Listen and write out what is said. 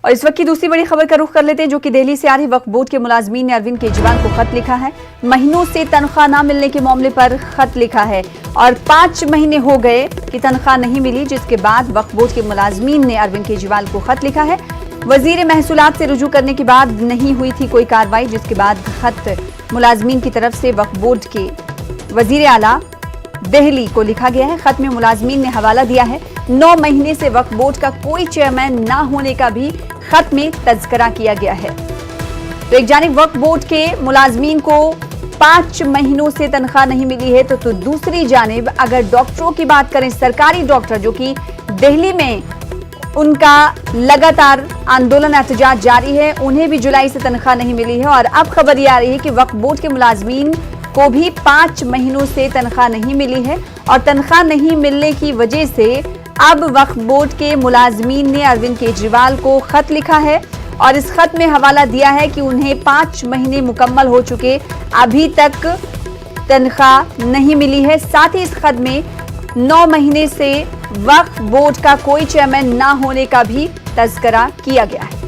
और इस वक्त की दूसरी बड़ी खबर का रुख कर लेते हैं, जो कि दिल्ली से आ रही वक्फ बोर्ड के मुलाजमीन ने अरविंद केजरीवाल को खत लिखा है। महीनों से तनख्वाह न मिलने के मामले पर खत लिखा है और 5 महीने हो गए कि तनख्वाह नहीं मिली, जिसके बाद वक्फ बोर्ड के मुलाजमीन ने अरविंद केजरीवाल को खत लिखा है। वजीर महसूलात से रुजू करने के बाद नहीं हुई थी कोई कार्रवाई, जिसके बाद खत मुलाजमीन की तरफ से वक्फ बोर्ड के वजीर आला दिल्ली को लिखा गया है। खत में मुलाजमीन ने हवाला दिया है 9 महीने से वक्फ बोर्ड का कोई चेयरमैन ना होने का भी खत में तज़किरा किया गया है। तो एक जानिब वक्फ बोर्ड के मुलाजमीन को 5 महीनों से तनख्वाह नहीं मिली है, तो दूसरी जानिब अगर डॉक्टरों की बात करें, सरकारी डॉक्टर जो कि दिल्ली में उनका लगातार आंदोलन एहतजाज जारी है, उन्हें भी जुलाई से तनख्वाह नहीं मिली है। और अब खबर ये आ रही है कि वक्फ बोर्ड के मुलाजमीन को भी 5 महीनों से तनख्वाह नहीं मिली है और तनख्वाह नहीं मिलने की वजह से अब वक्फ बोर्ड के मुलाजमीन ने अरविंद केजरीवाल को खत लिखा है और इस खत में हवाला दिया है कि उन्हें 5 महीने मुकम्मल हो चुके, अभी तक तनख्वाह नहीं मिली है। साथ ही इस खत में 9 महीने से वक्फ बोर्ड का कोई चेयरमैन ना होने का भी तज़किरा किया गया है।